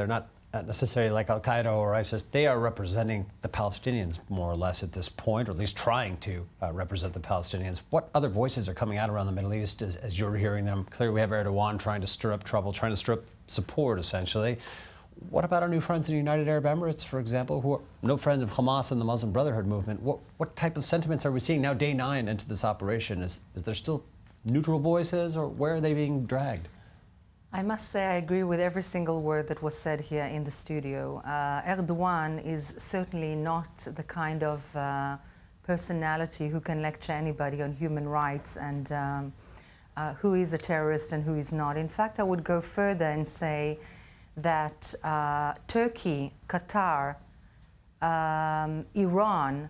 They're not necessarily like Al-Qaeda or ISIS. They are representing the Palestinians more or less at this point, or at least trying to represent the Palestinians. What other voices are coming out around the Middle East as you're hearing them? Clearly we have Erdogan trying to stir up trouble, trying to stir up support, essentially. What about our new friends in the United Arab Emirates, for example, who are no friends of Hamas and the Muslim Brotherhood movement? What type of sentiments are we seeing now, day 9 into this operation? Is there still neutral voices, or where are they being dragged? I must say I agree with every single word that was said here in the studio. Erdogan is certainly not the kind of personality who can lecture anybody on human rights and who is a terrorist and who is not. In fact, I would go further and say that Turkey, Qatar, Iran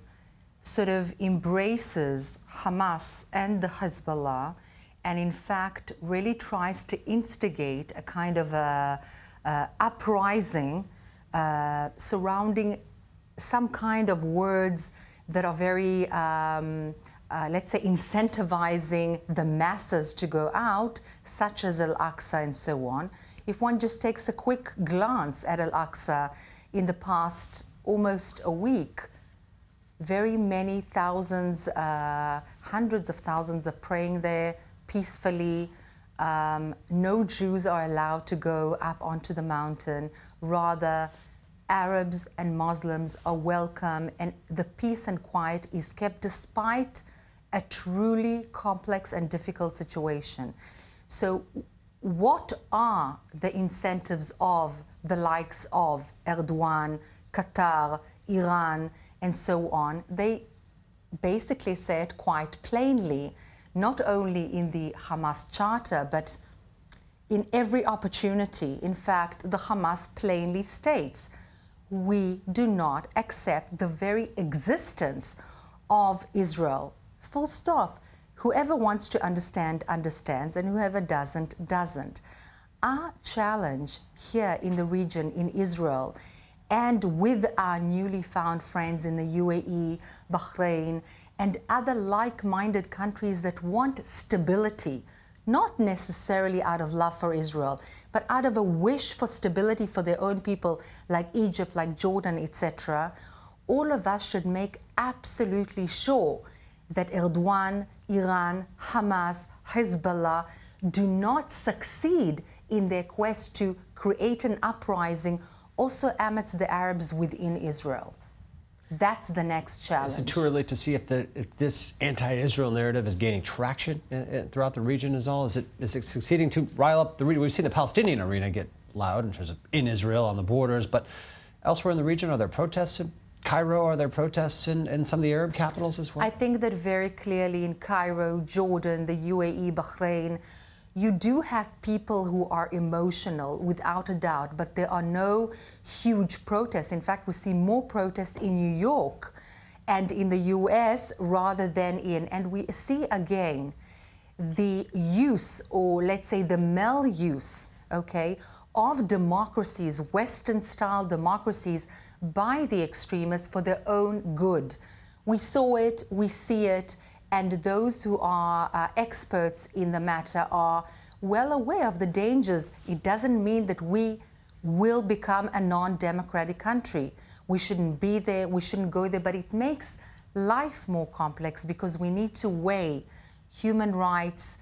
sort of embraces Hamas and the Hezbollah, and in fact really tries to instigate a kind of uprising surrounding some kind of words that are very, let's say, incentivizing the masses to go out, such as Al-Aqsa and so on. If one just takes a quick glance at Al-Aqsa in the past almost a week, very many thousands, hundreds of thousands are praying there peacefully. No Jews are allowed to go up onto the mountain. Rather, Arabs and Muslims are welcome, and the peace and quiet is kept despite a truly complex and difficult situation. So what are the incentives of the likes of Erdogan, Qatar, Iran, and so on? They basically say it quite plainly, not only in the Hamas charter, but in every opportunity. In fact, the Hamas plainly states, we do not accept the very existence of Israel. Full stop. Whoever wants to understand, understands, and whoever doesn't, doesn't. Our challenge here in the region, in Israel, and with our newly found friends in the UAE, Bahrain, and other like-minded countries that want stability, not necessarily out of love for Israel, but out of a wish for stability for their own people, like Egypt, like Jordan, etc., all of us should make absolutely sure that Erdogan, Iran, Hamas, Hezbollah do not succeed in their quest to create an uprising also amidst the Arabs within Israel. That's the next challenge. Is it too early to see if this anti-Israel narrative is gaining traction throughout the region is all? Is it succeeding to rile up the region? We've seen the Palestinian arena get loud in terms of in Israel, on the borders, but elsewhere in the region, are there protests in Cairo? Are there protests in some of the Arab capitals as well? I think that very clearly in Cairo, Jordan, the UAE, Bahrain, you do have people who are emotional, without a doubt, but there are no huge protests. In fact, we see more protests in New York and in the US rather than and we see again the use, or let's say the maluse, okay, of democracies, Western-style democracies, by the extremists for their own good. We saw it, we see it, and those who are experts in the matter are well aware of the dangers. It doesn't mean that we will become a non-democratic country. We shouldn't be there, we shouldn't go there, but it makes life more complex because we need to weigh human rights,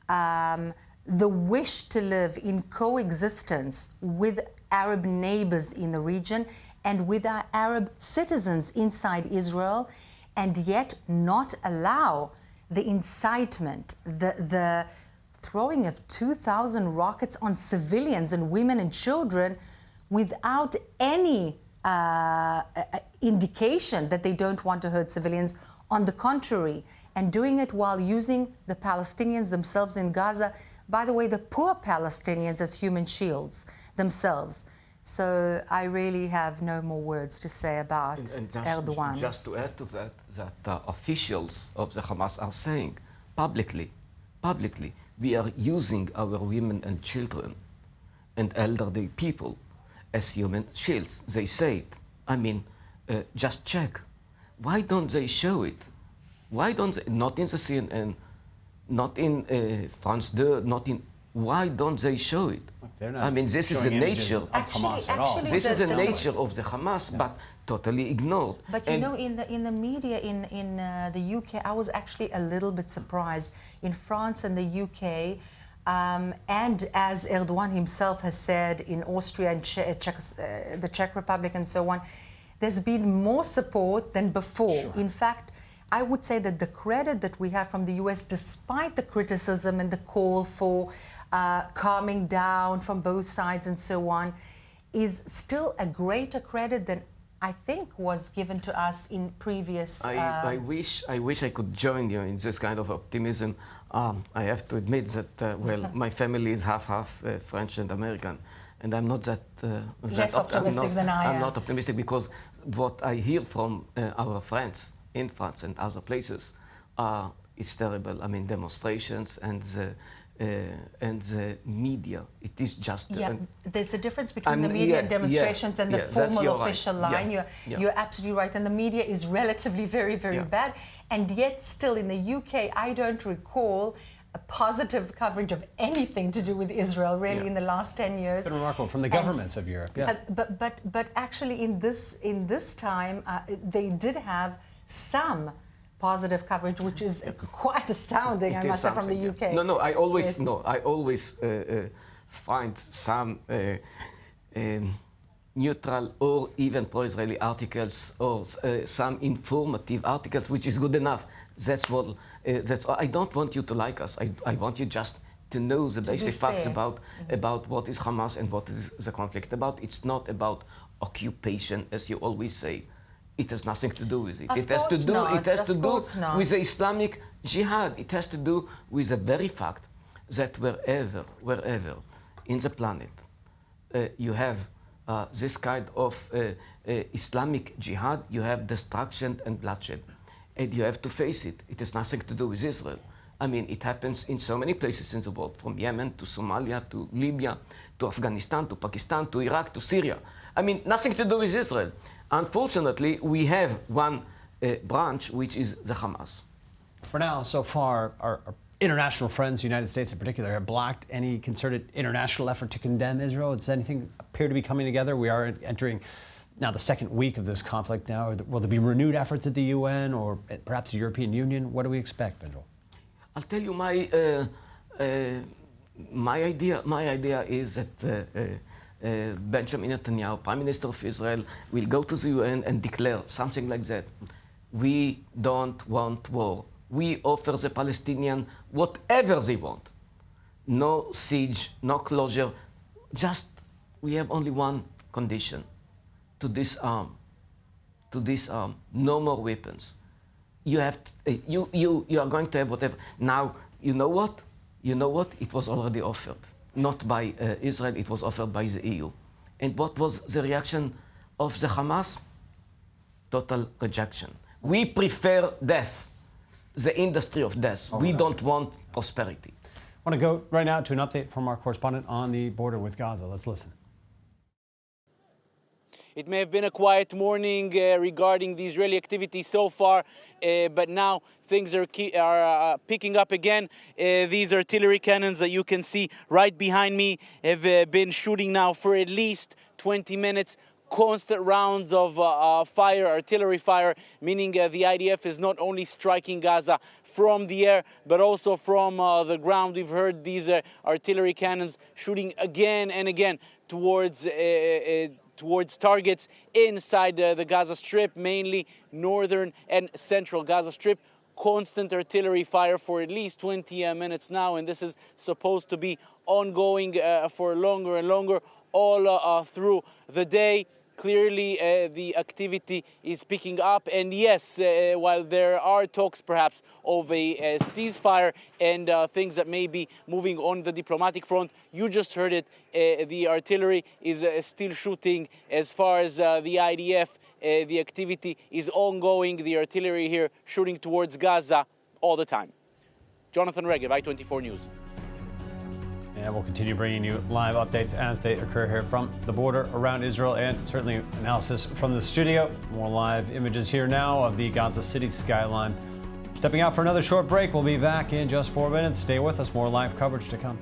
the wish to live in coexistence with Arab neighbors in the region and with our Arab citizens inside Israel, and yet not allow the incitement, the throwing of 2,000 rockets on civilians and women and children without any indication that they don't want to hurt civilians. On the contrary, and doing it while using the Palestinians themselves in Gaza, by the way, the poor Palestinians as human shields themselves. So I really have no more words to say about Erdogan. Just to add to that, officials of the Hamas are saying publicly, we are using our women and children and elderly people as human shields. They say it. I mean, just check. Why don't they show it? Why don't they, not in the CNN, not in France 2, not in, why don't they show it? They're not I mean, this is the showing images nature of Hamas at all. Actually, This is the the nature of the Hamas, but totally ignored. But you know, in the media in the UK, I was actually a little bit surprised. In France and the UK, and as Erdogan himself has said, in Austria and the Czech Republic and so on, there's been more support than before. Sure. In fact, I would say that the credit that we have from the US, despite the criticism and the call for calming down from both sides and so on, is still a greater credit than I think was given to us in previous. I wish I could join you in this kind of optimism. I have to admit that well, my family is half French and American, and I'm not that less optimistic than I am. I'm not optimistic because what I hear from our friends in France and other places is terrible. I mean, demonstrations and the media. It is just there's a difference between the media and demonstrations and the formal official line. You're absolutely right, and the media is relatively very bad, and yet still in the UK I don't recall a positive coverage of anything to do with Israel really in the last 10 years. It's been remarkable from the governments of Europe. But actually in this time they did have some positive coverage, which is quite astounding, I must say, from the UK. No, I always find some neutral or even pro-Israeli articles or some informative articles, which is good enough. That's what. I don't want you to like us. I want you just to know the basic facts about what is Hamas and what is the conflict about. It's not about occupation, as you always say. It has nothing to do with it. It has to do with the Islamic Jihad. It has to do with the very fact that wherever in the planet you have this kind of Islamic Jihad, you have destruction and bloodshed. And you have to face it. It has nothing to do with Israel. I mean, it happens in so many places in the world, from Yemen to Somalia to Libya to Afghanistan to Pakistan to Iraq to Syria. I mean, nothing to do with Israel. Unfortunately, we have one branch, which is the Hamas. For now, so far, our international friends, the United States in particular, have blocked any concerted international effort to condemn Israel. Does anything appear to be coming together? We are entering now the second week of this conflict now. Will there be renewed efforts at the UN or perhaps the European Union? What do we expect, Benjol? I'll tell you my idea is that Benjamin Netanyahu, Prime Minister of Israel, will go to the UN and declare something like that. We don't want war. We offer the Palestinians whatever they want. No siege, no closure. Just, we have only one condition: to disarm. To disarm. No more weapons. You have you are going to have whatever. Now, you know what? It was already offered. Not by Israel, it was offered by the EU. And what was the reaction of the Hamas? Total rejection. We prefer death, the industry of death. We don't want prosperity. I want to go right now to an update from our correspondent on the border with Gaza. Let's listen. It may have been a quiet morning regarding the Israeli activity so far, but now things are picking up again. These artillery cannons that you can see right behind me have been shooting now for at least 20 minutes. Constant rounds of artillery fire, meaning the IDF is not only striking Gaza from the air, but also from the ground. We've heard these artillery cannons shooting again and again towards targets inside the Gaza Strip, mainly northern and central Gaza Strip. Constant artillery fire for at least 20 minutes now, and this is supposed to be ongoing for longer and longer all through the day. Clearly, the activity is picking up, and yes, while there are talks perhaps of a ceasefire and things that may be moving on the diplomatic front, you just heard it, the artillery is still shooting. As far as the IDF, the activity is ongoing, the artillery here shooting towards Gaza all the time. Jonathan Regev, i24 News. And we'll continue bringing you live updates as they occur here from the border around Israel, and certainly analysis from the studio. More live images here now of the Gaza City skyline. Stepping out for another short break. We'll be back in just 4 minutes. Stay with us. More live coverage to come.